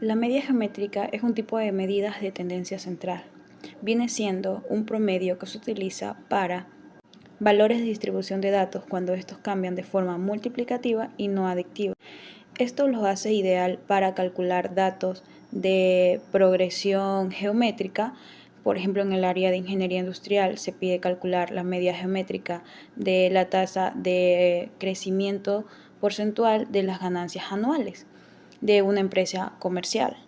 La media geométrica es un tipo de medidas de tendencia central. Viene siendo un promedio que se utiliza para valores de distribución de datos cuando estos cambian de forma multiplicativa y no adictiva. Esto los hace ideal para calcular datos de progresión geométrica. Por ejemplo, en el área de ingeniería industrial se pide calcular la media geométrica de la tasa de crecimiento porcentual de las ganancias anuales de una empresa comercial.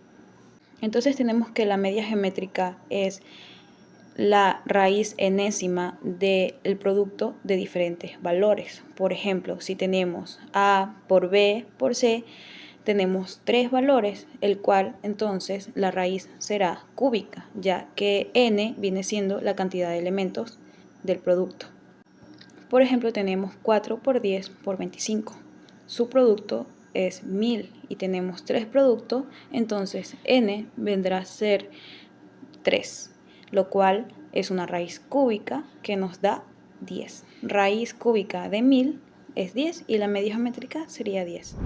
Entonces tenemos que la media geométrica es la raíz enésima del producto de diferentes valores. Por ejemplo, si tenemos A por B por C, tenemos tres valores, el cual entonces la raíz será cúbica, ya que n viene siendo la cantidad de elementos del producto. Por ejemplo, tenemos 4 por 10 por 25. Su producto es 1000 y tenemos tres productos, entonces n vendrá a ser 3, lo cual es una raíz cúbica que nos da 10. Raíz cúbica de 1000 es 10 y la media geométrica sería 10.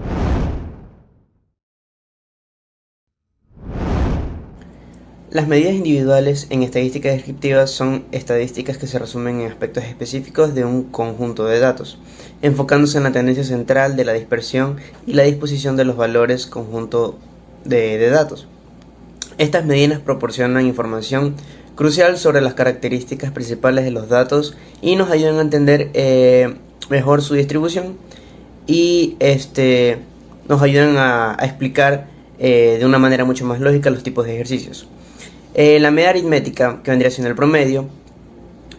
Las medidas individuales en estadística descriptiva son estadísticas que se resumen en aspectos específicos de un conjunto de datos, enfocándose en la tendencia central de la dispersión y la disposición de los valores conjunto de datos. Estas medidas proporcionan información crucial sobre las características principales de los datos y nos ayudan a entender mejor su distribución y nos ayudan a explicar de una manera mucho más lógica los tipos de ejercicios. La media aritmética, que vendría siendo el promedio,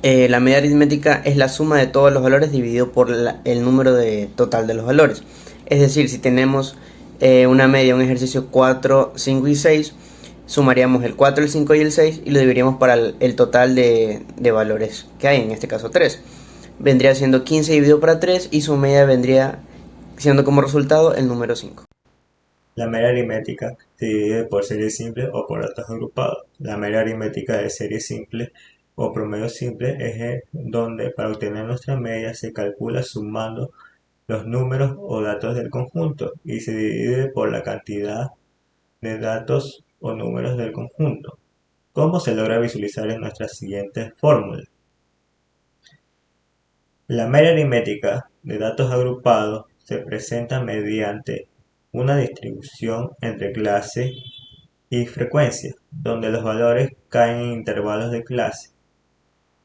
la media aritmética es la suma de todos los valores dividido por el número total de los valores. Es decir, si tenemos una media, un ejercicio 4, 5 y 6, sumaríamos el 4, el 5 y el 6 y lo dividiríamos para el total de valores que hay, en este caso 3. Vendría siendo 15 dividido para 3 y su media vendría siendo como resultado el número 5. La media aritmética se divide por series simples o por datos agrupados. La media aritmética de series simples o promedio simple es donde para obtener nuestra media se calcula sumando los números o datos del conjunto y se divide por la cantidad de datos o números del conjunto. ¿Cómo se logra visualizar en nuestra siguiente fórmula? La media aritmética de datos agrupados se presenta mediante una distribución entre clase y frecuencia, donde los valores caen en intervalos de clase,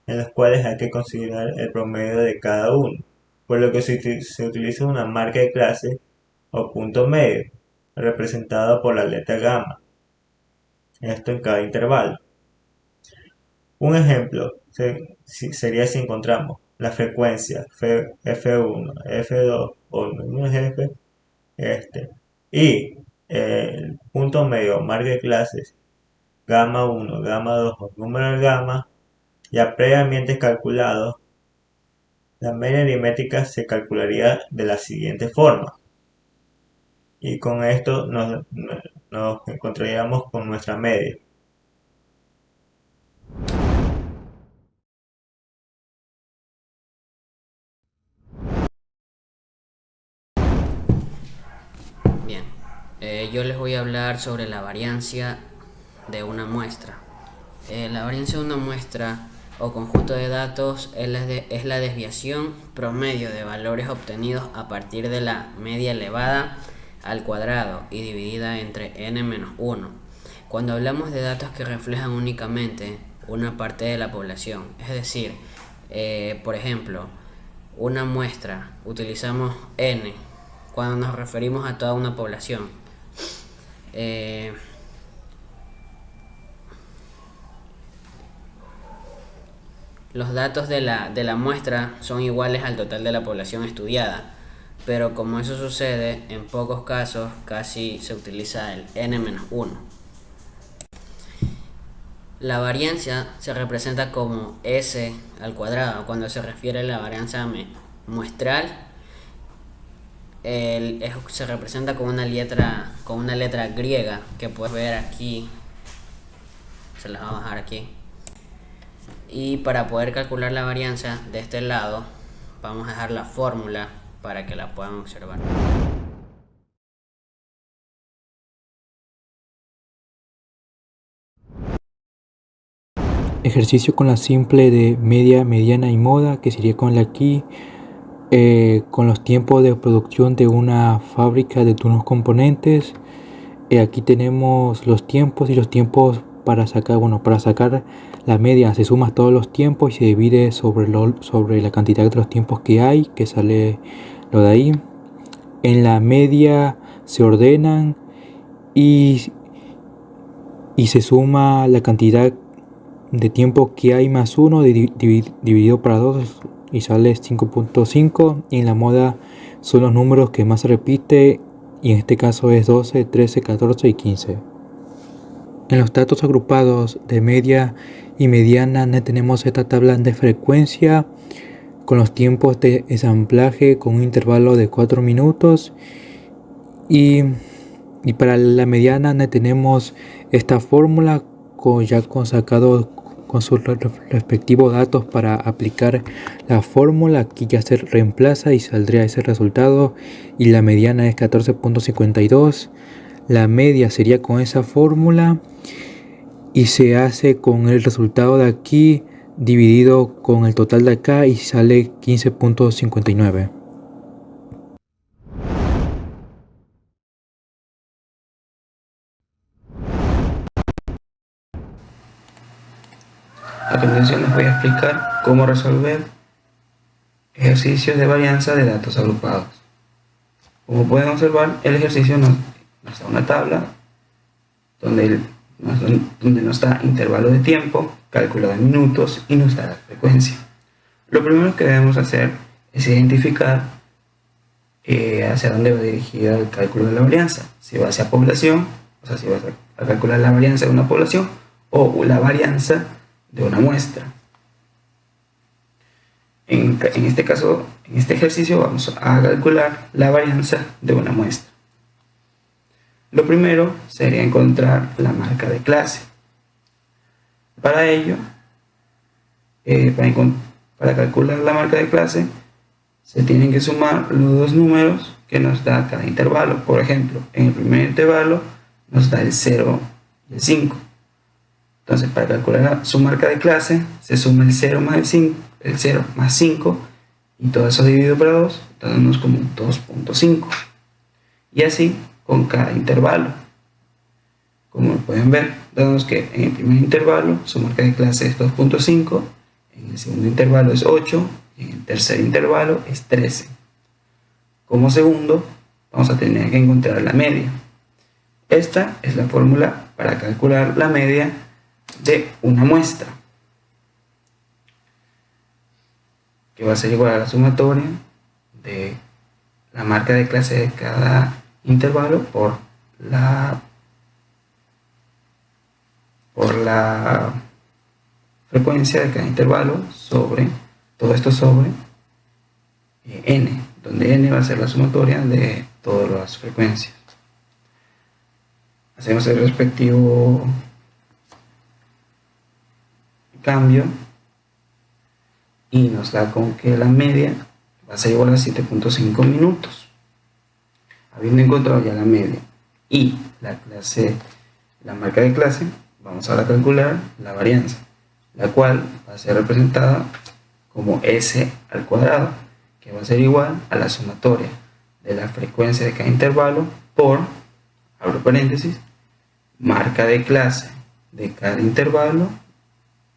en los cuales hay que considerar el promedio de cada uno, por lo que se utiliza una marca de clase o punto medio, representada por la letra gamma, esto en cada intervalo. Un ejemplo sería si encontramos la frecuencia F1, F2 o F y el punto medio marca de clases gamma 1, gamma 2 o número del gamma ya previamente calculados, la media aritmética se calcularía de la siguiente forma y con esto nos encontraríamos con nuestra media. Bien, yo les voy a hablar sobre la variancia de una muestra. La variancia de una muestra o conjunto de datos es la desviación promedio de valores obtenidos a partir de la media elevada al cuadrado y dividida entre n-1. Cuando hablamos de datos que reflejan únicamente una parte de la población, es decir, por ejemplo, una muestra, utilizamos n cuando nos referimos a toda una población. Los datos de la muestra son iguales al total de la población estudiada, pero como eso sucede, en pocos casos casi se utiliza el n-1. La variancia se representa como S al cuadrado cuando se refiere a la varianza muestral. Se representa con una letra griega que puedes ver aquí, se las vamos a dejar aquí. Y para poder calcular la varianza de este lado vamos a dejar la fórmula para que la puedan observar. ejercicio con la simple de media, mediana y moda, que sería con la aquí, con los tiempos de producción de una fábrica de unos componentes. Aquí tenemos los tiempos y los tiempos para sacar la media se suma todos los tiempos y se divide sobre la cantidad de los tiempos que hay, que sale lo de ahí. En la media se ordenan y se suma la cantidad de tiempo que hay más 1 dividido para 2 y sale 5.5. Y en la moda son los números que más se repite, y en este caso es 12, 13, 14 y 15. En los datos agrupados de media y mediana tenemos esta tabla de frecuencia con los tiempos de ensamblaje con un intervalo de 4 minutos, y para la mediana tenemos esta fórmula sacado con sus respectivos datos. Para aplicar la fórmula aquí ya se reemplaza y saldría ese resultado, y la mediana es 14.52. La media sería con esa fórmula y se hace con el resultado de aquí dividido con el total de acá y sale 15.59. A continuación les voy a explicar cómo resolver ejercicios de varianza de datos agrupados. Como pueden observar, el ejercicio nos da una tabla donde nos da intervalo de tiempo, cálculo de minutos y nos da la frecuencia. Lo primero que debemos hacer es identificar hacia dónde va dirigida el cálculo de la varianza. Si va hacia población, o sea, si va a calcular la varianza de una población o la varianza de una muestra. En este caso, en este ejercicio vamos a calcular la varianza de una muestra. Lo primero sería encontrar la marca de clase. Para ello, para calcular la marca de clase, se tienen que sumar los dos números que nos da cada intervalo. Por ejemplo, en el primer intervalo nos da el 0 y el 5. Entonces, para calcular su marca de clase, se suma el 0 más el 0 más 5, y todo eso dividido por 2, dándonos como 2.5. Y así con cada intervalo. Como pueden ver, dándonos que en el primer intervalo su marca de clase es 2.5, en el segundo intervalo es 8, y en el tercer intervalo es 13. Como segundo, vamos a tener que encontrar la media. Esta es la fórmula para calcular la media de una muestra, que va a ser igual a la sumatoria de la marca de clase de cada intervalo por la frecuencia de cada intervalo sobre todo esto sobre n, donde n va a ser la sumatoria de todas las frecuencias. Hacemos el respectivo cambio y nos da con que la media va a ser igual a 7.5 minutos. Habiendo encontrado ya la media y la marca de clase, vamos ahora a calcular la varianza, la cual va a ser representada como s al cuadrado, que va a ser igual a la sumatoria de la frecuencia de cada intervalo por, abro paréntesis, marca de clase de cada intervalo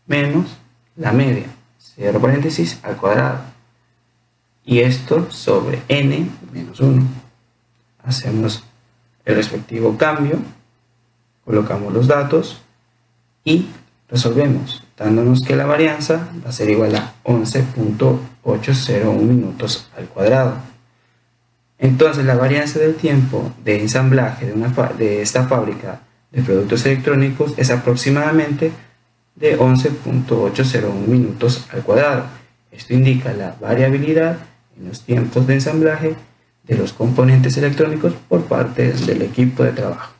menos la media, cierro paréntesis, al cuadrado, y esto sobre n menos 1. Hacemos el respectivo cambio, colocamos los datos y resolvemos, dándonos que la varianza va a ser igual a 11.801 minutos al cuadrado. Entonces la varianza del tiempo de ensamblaje de esta fábrica de productos electrónicos es aproximadamente de 11.801 minutos al cuadrado. Esto indica la variabilidad en los tiempos de ensamblaje de los componentes electrónicos por parte del equipo de trabajo.